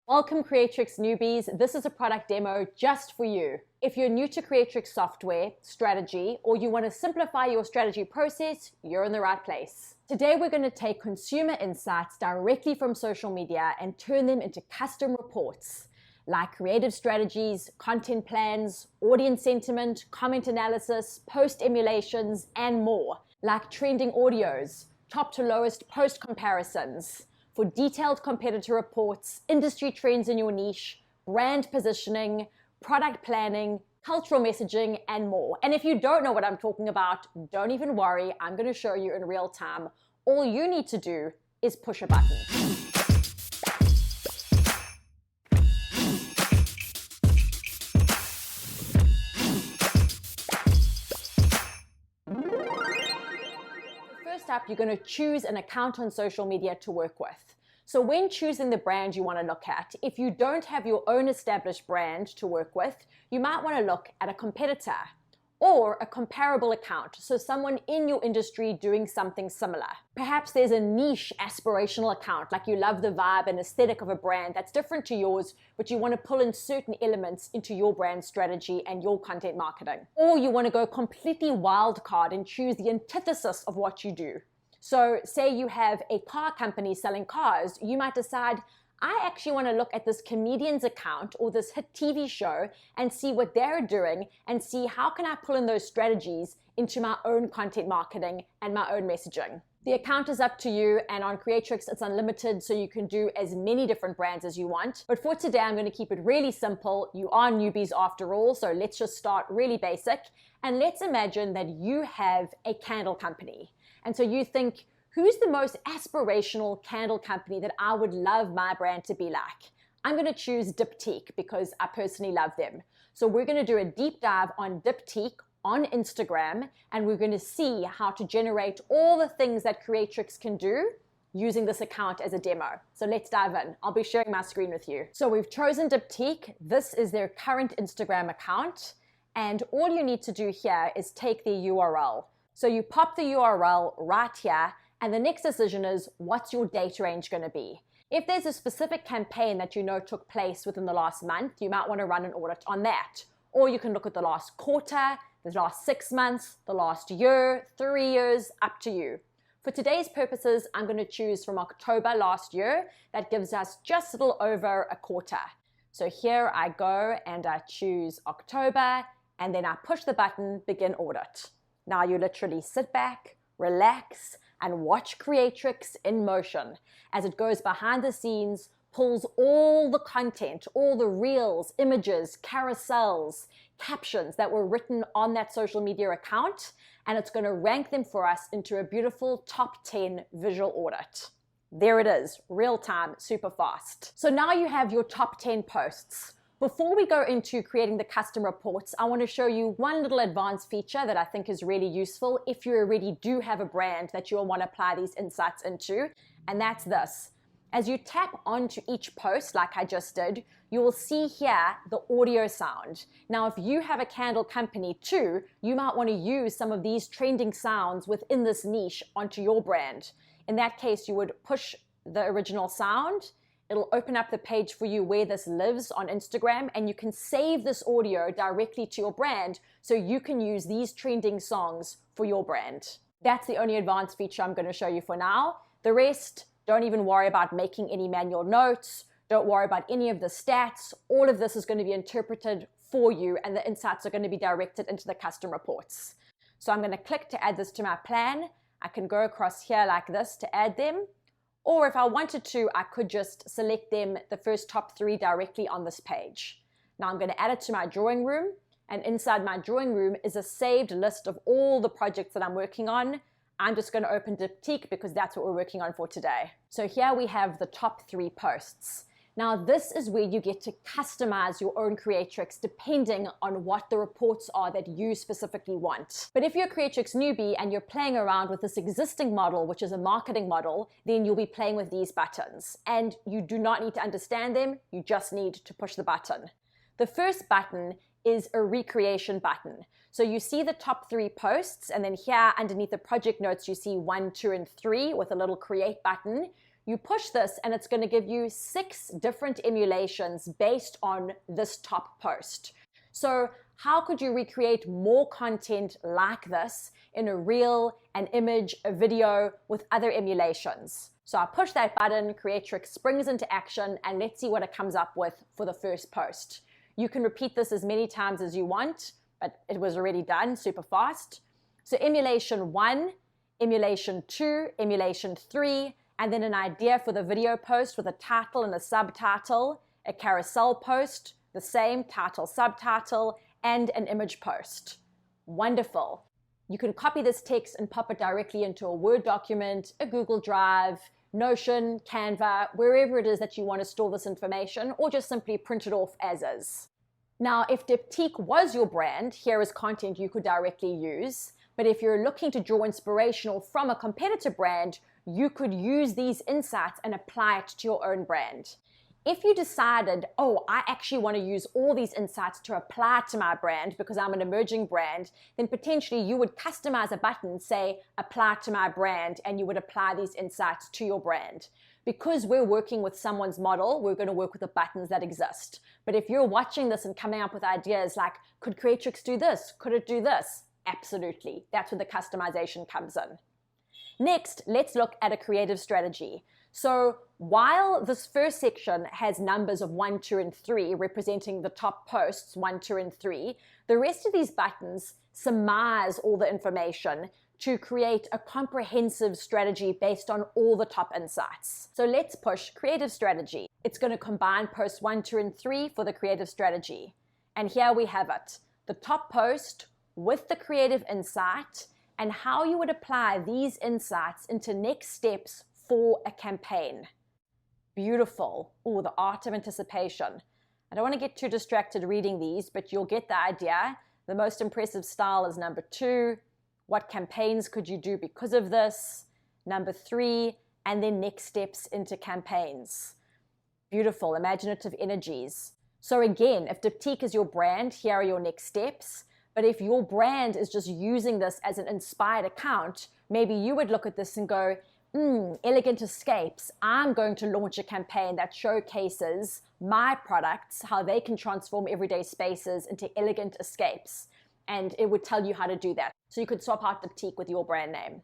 Welcome Creatrix newbies. This is a product demo just for you. If you're new to Creatrix software, strategy, or you want to simplify your strategy process, you're in the right place. Today we're going to take consumer insights directly from social media and turn them into custom reports like creative strategies, content plans, audience sentiment, comment analysis, post emulations, and more, like trending audios, top to lowest post comparisons, for detailed competitor reports, industry trends in your niche, brand positioning, product planning, cultural messaging, and more. And if you don't know what I'm talking about, don't even worry. I'm going to show you in real time. All you need to do is push a button. First up, you're going to choose an account on social media to work with. So when choosing the brand you want to look at, if you don't have your own established brand to work with, you might want to look at a competitor or a comparable account, so someone in your industry doing something similar. Perhaps there's a niche aspirational account, like you love the vibe and aesthetic of a brand that's different to yours, but you want to pull in certain elements into your brand strategy and your content marketing. Or you want to go completely wildcard and choose the antithesis of what you do. So say you have a car company selling cars, you might decide, I actually want to look at this comedian's account or this hit TV show and see what they're doing and see how can I pull in those strategies into my own content marketing and my own messaging. The account is up to you, and on Creatrix it's unlimited, so you can do as many different brands as you want. But for today I'm going to keep it really simple. You are newbies after all, so let's just start really basic. And let's imagine that you have a candle company. And so you think, who's the most aspirational candle company that I would love my brand to be like? I'm going to choose Diptyque because I personally love them. So we're going to do a deep dive on Diptyque on Instagram, and we're going to see how to generate all the things that Creatrix can do using this account as a demo. So let's dive in. I'll be sharing my screen with you. So we've chosen Diptyque. This is their current Instagram account. And all you need to do here is take the URL. So you pop the URL right here, and the next decision is, what's your date range going to be? If there's a specific campaign that you know took place within the last month, you might want to run an audit on that. Or you can look at the last quarter, the last 6 months, the last year, 3 years, up to you. For today's purposes, I'm going to choose from October last year. That gives us just a little over a quarter. So here I go and I choose October, and then I push the button, begin audit. Now you literally sit back, relax, and watch Creatrix in motion as it goes behind the scenes, pulls all the content, all the reels, images, carousels, captions that were written on that social media account, and it's going to rank them for us into a beautiful top 10 visual audit. There it is, real time, super fast. So now you have your top 10 posts. Before we go into creating the custom reports, I want to show you one little advanced feature that I think is really useful if you already do have a brand that you'll want to apply these insights into, and that's this. As you tap onto each post, like I just did, you will see here the audio sound. Now, if you have a candle company too, you might want to use some of these trending sounds within this niche onto your brand. In that case, you would push the original sound. It'll open up the page for you where this lives on Instagram, and you can save this audio directly to your brand so you can use these trending songs for your brand. That's the only advanced feature I'm going to show you for now. The rest, don't even worry about making any manual notes. Don't worry about any of the stats. All of this is going to be interpreted for you, and the insights are going to be directed into the custom reports. So I'm going to click to add this to my plan. I can go across here like this to add them. Or if I wanted to, I could just select them, the first top 3 directly on this page. Now I'm going to add it to my drawing room, and inside my drawing room is a saved list of all the projects that I'm working on. I'm just going to open Diptyque because that's what we're working on for today. So here we have the top 3 posts. Now this is where you get to customize your own Creatrix depending on what the reports are that you specifically want. But if you're a Creatrix newbie and you're playing around with this existing model, which is a marketing model, then you'll be playing with these buttons. And you do not need to understand them, you just need to push the button. The first button is a recreation button. So you see the top 3 posts, and then here underneath the project notes you see 1, 2, and 3 with a little create button. You push this and it's going to give you 6 different emulations based on this top post. So how could you recreate more content like this in a reel, an image, a video with other emulations? So I push that button, Creatrix springs into action, and let's see what it comes up with for the first post. You can repeat this as many times as you want, but it was already done super fast. So emulation 1, emulation 2, emulation 3, and then an idea for the video post with a title and a subtitle, a carousel post, the same title, subtitle, and an image post. Wonderful. You can copy this text and pop it directly into a Word document, a Google Drive, Notion, Canva, wherever it is that you want to store this information, or just simply print it off as is. Now, if Diptyque was your brand, here is content you could directly use. But if you're looking to draw inspirational from a competitor brand, you could use these insights and apply it to your own brand. If you decided, oh, I actually want to use all these insights to apply to my brand because I'm an emerging brand, then potentially you would customize a button, say, apply to my brand, and you would apply these insights to your brand. Because we're working with someone's model, we're going to work with the buttons that exist. But if you're watching this and coming up with ideas like, could Creatrix do this? Could it do this? Absolutely. That's where the customization comes in. Next, let's look at a creative strategy. So while this first section has numbers of 1, 2, and 3 representing the top posts, 1, 2, and 3, the rest of these buttons surmise all the information to create a comprehensive strategy based on all the top insights. So let's push creative strategy. It's going to combine posts 1, 2, and 3 for the creative strategy. And here we have it, the top post with the creative insight and how you would apply these insights into next steps for a campaign. Beautiful. Oh, the art of anticipation. I don't want to get too distracted reading these, but you'll get the idea. The most impressive style is number 2. What campaigns could you do because of this? Number 3, and then next steps into campaigns. Beautiful, imaginative energies. So again, if Diptyque is your brand, here are your next steps. But if your brand is just using this as an inspired account, maybe you would look at this and go, elegant escapes. I'm going to launch a campaign that showcases my products, how they can transform everyday spaces into elegant escapes. And it would tell you how to do that. So you could swap out Diptyque with your brand name.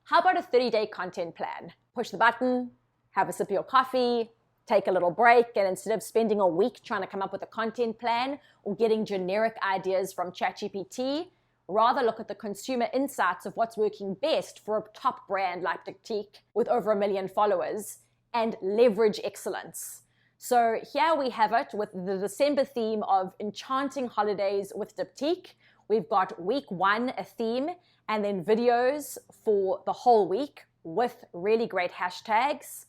How about a 30-day content plan? Push the button, have a sip of your coffee, take a little break, and instead of spending a week trying to come up with a content plan or getting generic ideas from ChatGPT, rather look at the consumer insights of what's working best for a top brand like Diptyque with over 1 million followers and leverage excellence. So here we have it with the December theme of Enchanting Holidays with Diptyque. We've got week 1, a theme, and then videos for the whole week with really great hashtags.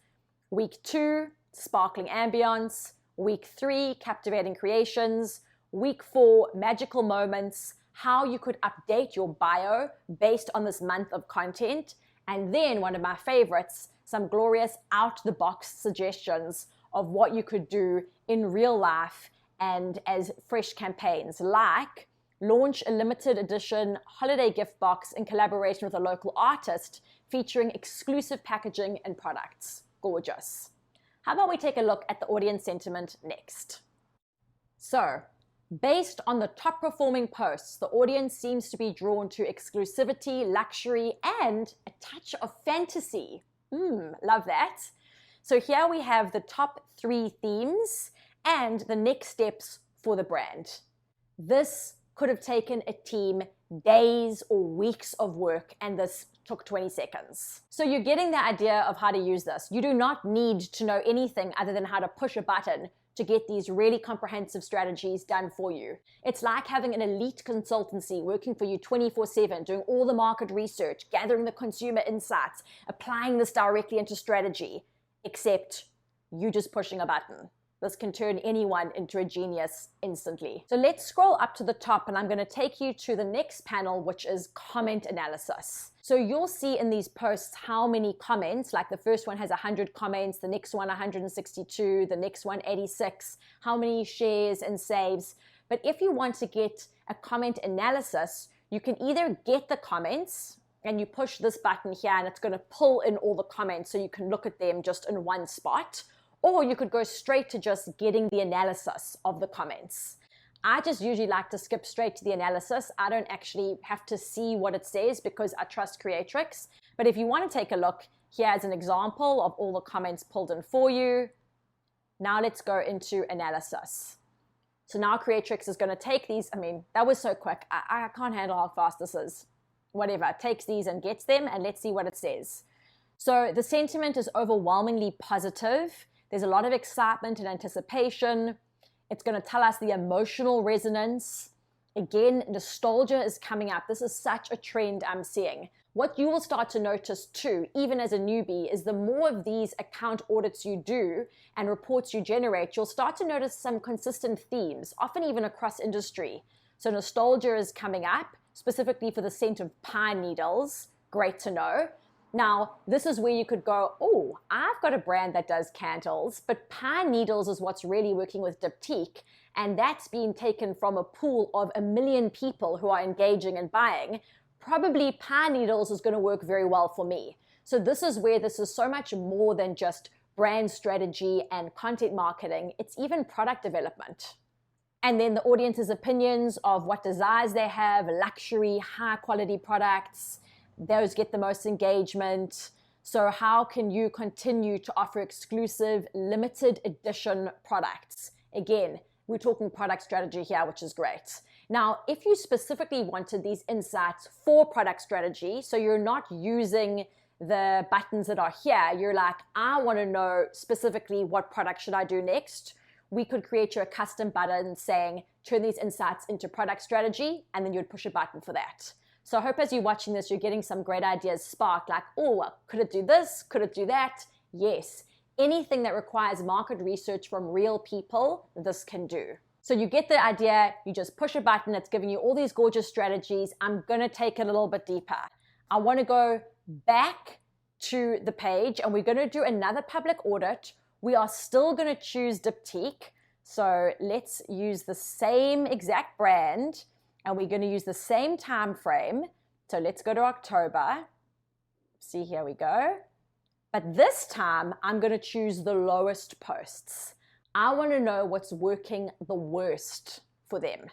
Week 2, sparkling ambience. Week 3, captivating creations. Week 4, magical moments, how you could update your bio based on this month of content. And then one of my favorites, some glorious out-the-box suggestions of what you could do in real life and as fresh campaigns, like launch a limited edition holiday gift box in collaboration with a local artist featuring exclusive packaging and products. Gorgeous. How about we take a look at the audience sentiment next? So, based on the top performing posts, the audience seems to be drawn to exclusivity, luxury, and a touch of fantasy. Love that. So here we have the top 3 themes and the next steps for the brand. This could have taken a team days or weeks of work, and this took 20 seconds. So you're getting the idea of how to use this. You do not need to know anything other than how to push a button to get these really comprehensive strategies done for you. It's like having an elite consultancy working for you 24/7, doing all the market research, gathering the consumer insights, applying this directly into strategy, except you just pushing a button. This can turn anyone into a genius instantly. So let's scroll up to the top, and I'm going to take you to the next panel, which is comment analysis. So you'll see in these posts how many comments, like the first one has 100 comments, the next one 162, the next one 86, how many shares and saves. But if you want to get a comment analysis, you can either get the comments and you push this button here and it's going to pull in all the comments so you can look at them just in one spot. Or you could go straight to just getting the analysis of the comments. I just usually like to skip straight to the analysis. I don't actually have to see what it says because I trust Creatrix. But if you want to take a look, here's an example of all the comments pulled in for you. Now let's go into analysis. So now Creatrix is going to take these. I mean, that was so quick. I can't handle how fast this is. Whatever, it takes these and gets them, and let's see what it says. So the sentiment is overwhelmingly positive. There's a lot of excitement and anticipation. It's going to tell us the emotional resonance. Again, nostalgia is coming up. This is such a trend I'm seeing. What you will start to notice too, even as a newbie, is the more of these account audits you do and reports you generate, you'll start to notice some consistent themes, often even across industry. So nostalgia is coming up, specifically for the scent of pine needles. Great to know. Now, this is where you could go, oh, I've got a brand that does candles, but pine needles is what's really working with Diptyque, and that's been taken from a pool of 1 million people who are engaging and buying. Probably pine needles is going to work very well for me. So this is where this is so much more than just brand strategy and content marketing. It's even product development. And then the audience's opinions of what desires they have, luxury, high quality products, those get the most engagement. So how can you continue to offer exclusive, limited edition products? Again, we're talking product strategy here, which is great. Now, if you specifically wanted these insights for product strategy, so you're not using the buttons that are here, you're like, I want to know specifically what product should I do next, we could create you a custom button saying, turn these insights into product strategy, and then you'd push a button for that. So I hope as you're watching this, you're getting some great ideas sparked, like, oh, could it do this? Could it do that? Yes. Anything that requires market research from real people, this can do. So you get the idea, you just push a button, it's giving you all these gorgeous strategies. I'm gonna take it a little bit deeper. I wanna go back to the page and we're gonna do another public audit. We are still gonna choose Diptyque. So let's use the same exact brand and we're gonna use the same time frame. So let's go to October. See, here we go. But this time I'm gonna choose the lowest posts. I want to know what's working the worst for them.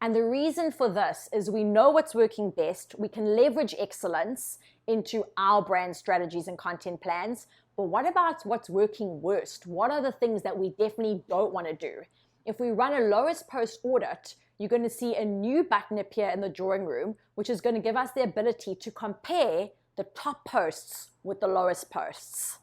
And the reason for this is we know what's working best. We can leverage excellence into our brand strategies and content plans. But what about what's working worst? What are the things that we definitely don't want to do? If we run a lowest post audit, you're going to see a new button appear in the drawing room, which is going to give us the ability to compare the top posts with the lowest posts.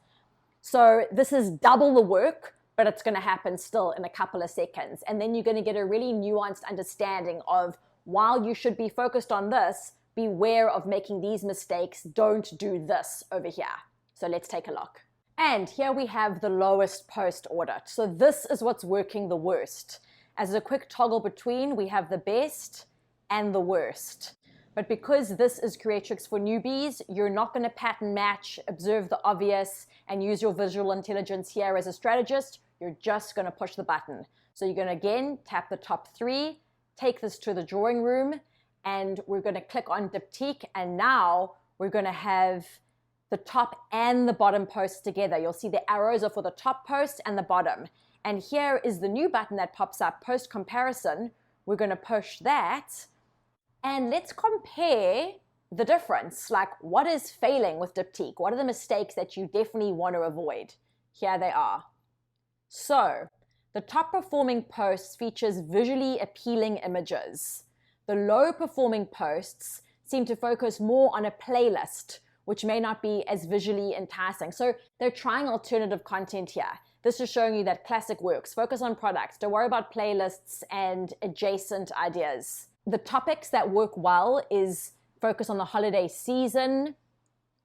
So this is double the work, but it's going to happen still in a couple of seconds. And then you're going to get a really nuanced understanding of, while you should be focused on this, beware of making these mistakes. Don't do this over here. So let's take a look. And here we have the lowest post audit. So this is what's working the worst. As a quick toggle between, we have the best and the worst. But because this is Creatrix for newbies, you're not going to pattern match, observe the obvious, and use your visual intelligence here as a strategist. You're just going to push the button. So you're going to, again, tap the top 3, take this to the drawing room, and we're going to click on Diptyque, and now we're going to have the top and the bottom posts together. You'll see the arrows are for the top post and the bottom. And here is the new button that pops up, post comparison. We're going to push that. And let's compare the difference. Like, what is failing with Diptyque? What are the mistakes that you definitely want to avoid? Here they are. So, the top performing posts features visually appealing images. The low performing posts seem to focus more on a playlist, which may not be as visually enticing. So they're trying alternative content here. This is showing you that classic works. Focus on products. Don't worry about playlists and adjacent ideas. The topics that work well is focus on the holiday season.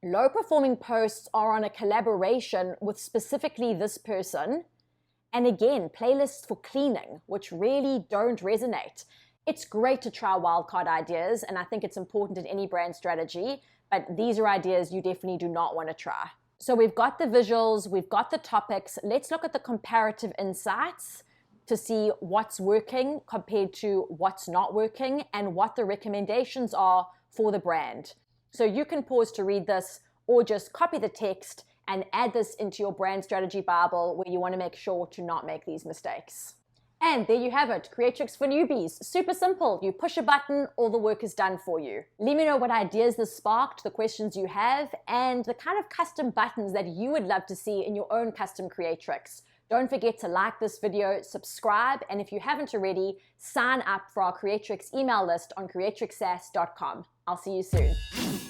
Low performing posts are on a collaboration with specifically this person. And again, playlists for cleaning, which really don't resonate. It's great to try wildcard ideas, and I think it's important in any brand strategy, but these are ideas you definitely do not want to try. So we've got the visuals, we've got the topics. Let's look at the comparative insights to see what's working compared to what's not working and what the recommendations are for the brand. So you can pause to read this or just copy the text and add this into your brand strategy Bible where you want to make sure to not make these mistakes. And there you have it, Creatrix for newbies. Super simple. You push a button, all the work is done for you. Let me know what ideas this sparked, the questions you have, and the kind of custom buttons that you would love to see in your own custom Creatrix. Don't forget to like this video, subscribe, and if you haven't already, sign up for our Creatrix email list on creatrixsas.com. I'll see you soon.